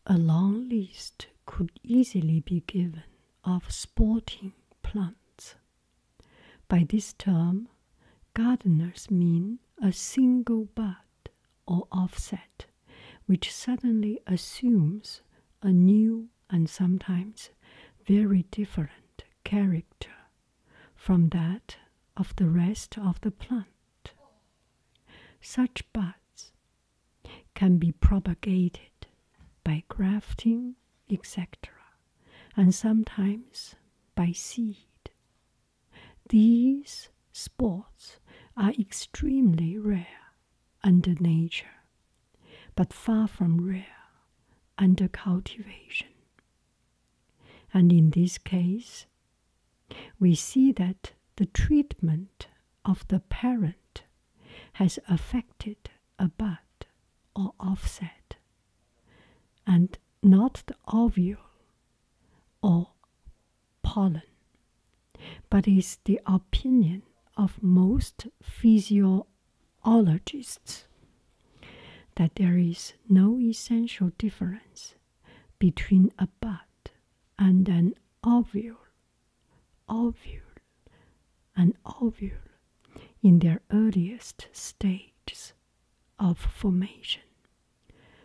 A long list could easily be given of sporting plants. By this term, gardeners mean a single bud or offset, which suddenly assumes a new and sometimes very different character from that of the rest of the plant. Such buds can be propagated by grafting, etc., and sometimes by seed. These sports are extremely rare under nature, but far from rare under cultivation. And in this case, we see that the treatment of the parent has affected a bud or offset, and not the ovule or pollen, but is the opinion of most physiologists that there is no essential difference between a bud and an ovule in their earliest stages of formation,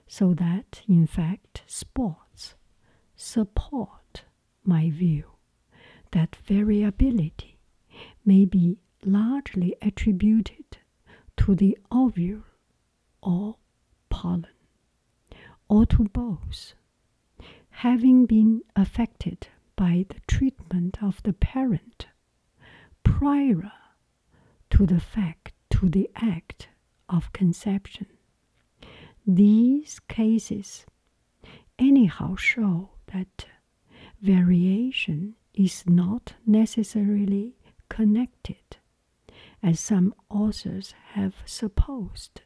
so that, in fact, sports support my view that variability may be largely attributed to the ovule or pollen, or to both, having been affected by the treatment of the parent prior to the act of conception. These cases anyhow show that variation is not necessarily connected, as some authors have supposed,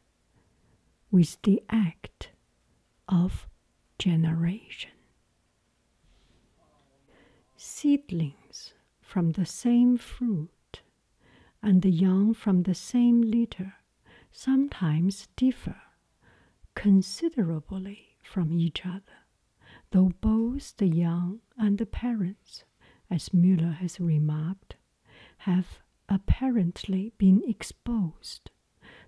with the act of generation. Seedlings from the same fruit and the young from the same litter sometimes differ considerably from each other, though both the young and the parents, as Müller has remarked, have apparently been exposed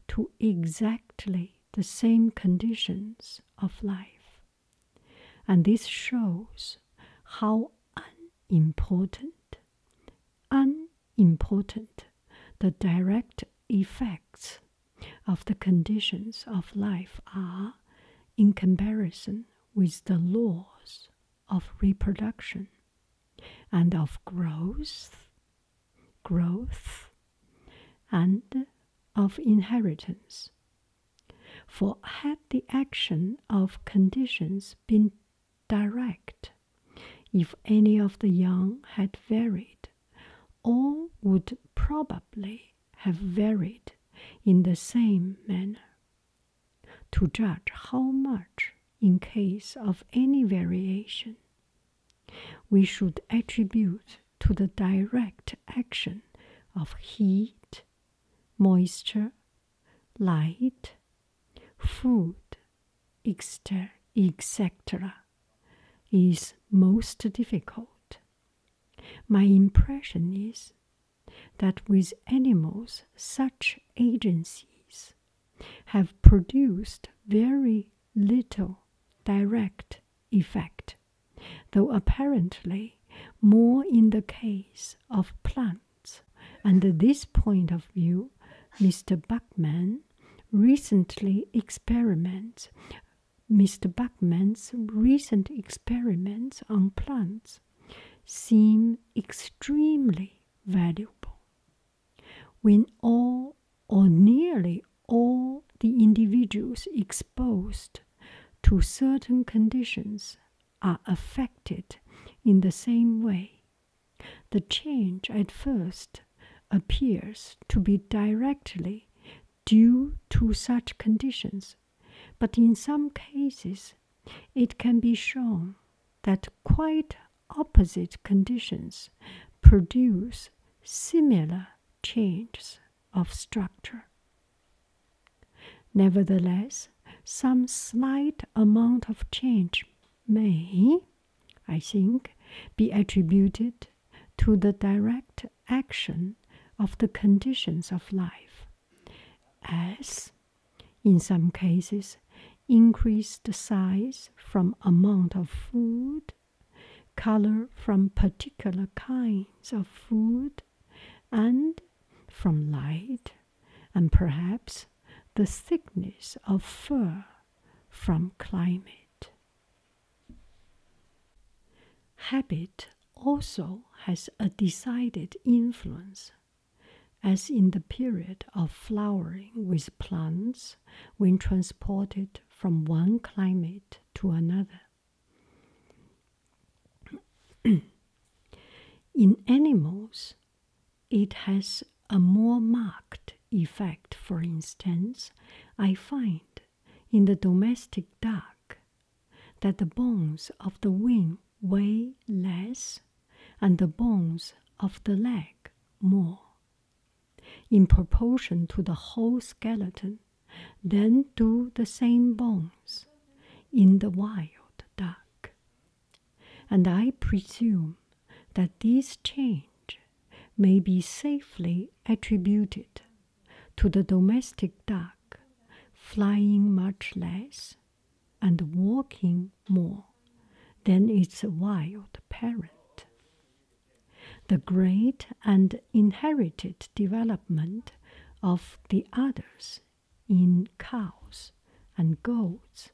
to exactly the same conditions of life. And this shows how unimportant the direct effects of the conditions of life are in comparison with the laws of reproduction and of growth and of inheritance. For had the action of conditions been direct, if any of the young had varied, all would probably have varied in the same manner. To judge how much, in case of any variation, we should attribute to the direct action of heat, moisture, light, food, etc., is most difficult. My impression is that with animals such agencies have produced very little direct effect, though apparently more in the case of plants. Under this point of view, Mr. Buckman's recent experiments on plants seem extremely valuable. When all or nearly all the individuals exposed to certain conditions are affected in the same way, the change at first appears to be directly due to such conditions, but in some cases it can be shown that quite opposite conditions produce similar changes of structure. Nevertheless, some slight amount of change may, I think, be attributed to the direct action of the conditions of life, as, in some cases, increased size from amount of food, color from particular kinds of food, and from light, and perhaps the thickness of fur from climate. Habit also has a decided influence, as in the period of flowering with plants when transported from one climate to another. In animals, it has a more marked effect. For instance, I find in the domestic duck that the bones of the wing weigh less and the bones of the leg more, in proportion to the whole skeleton, than do the same bones in the wild duck. And I presume that this change may be safely attributed to the domestic duck flying much less and walking more than its wild parent. The great and inherited development of the others in cows and goats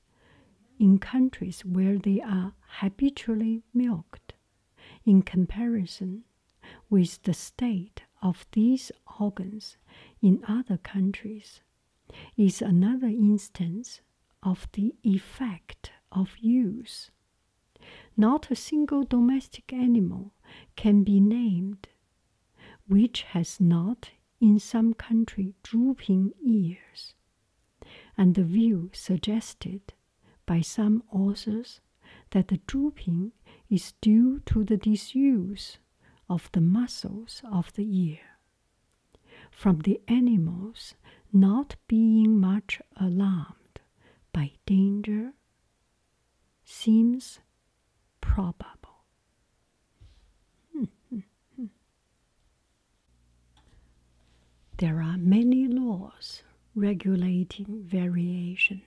in countries where they are habitually milked, in comparison with the state of these organs in other countries, is another instance of the effect of use. Not a single domestic animal can be named which has not in some country drooping ears, and the view suggested by some authors that the drooping is due to the disuse of the muscles of the ear, from the animals not being much alarmed by danger, seems probable. There are many laws regulating variation,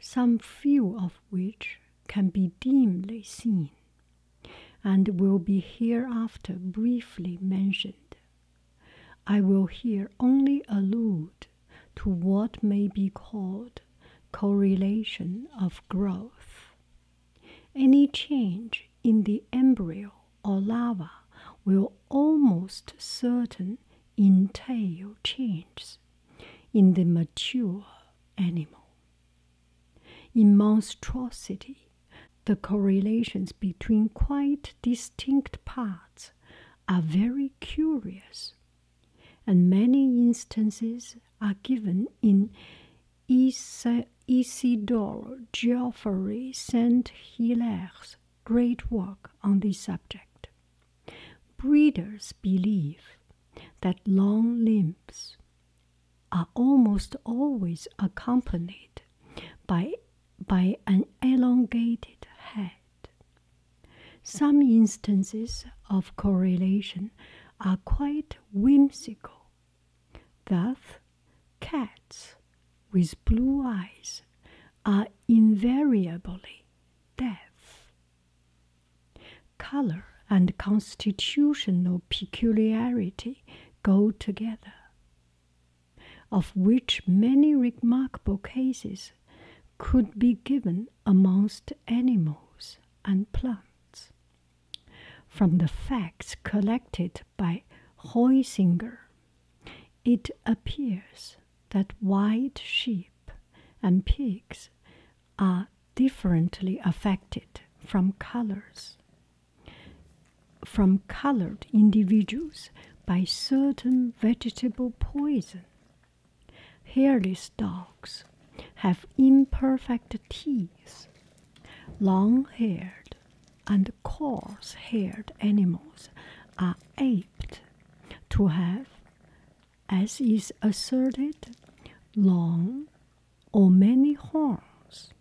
some few of which can be dimly seen, and will be hereafter briefly mentioned. I will here only allude to what may be called correlation of growth. Any change in the embryo or larva will almost certainly entail changes in the mature animal. In monstrosity, the correlations between quite distinct parts are very curious, and many instances are given in Isidore Geoffroy Saint-Hilaire's great work on this subject. Breeders believe that long limbs are almost always accompanied by an elongated head. Some instances of correlation are quite whimsical. Thus, cats with blue eyes are invariably deaf. Color and constitutional peculiarity go together, of which many remarkable cases could be given amongst animals and plants. From the facts collected by Heusinger, it appears that white sheep and pigs are differently affected from colored individuals by certain vegetable poison. Hairless dogs have imperfect teeth. Long-haired and coarse-haired animals are apt to have, as is asserted, long or many horns.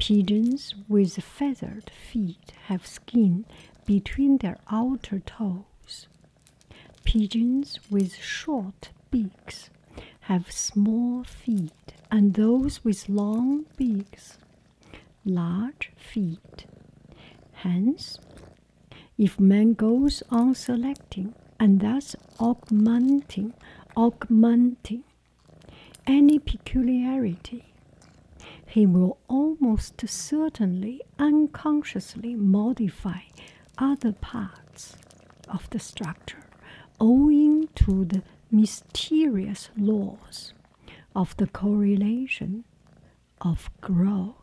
Pigeons with feathered feet have skin between their outer toes. Pigeons with short beaks have small feet, and those with long beaks, large feet. Hence, if man goes on selecting and thus augmenting any peculiarity, he will almost certainly unconsciously modify other parts of the structure owing to the mysterious laws of the correlation of growth.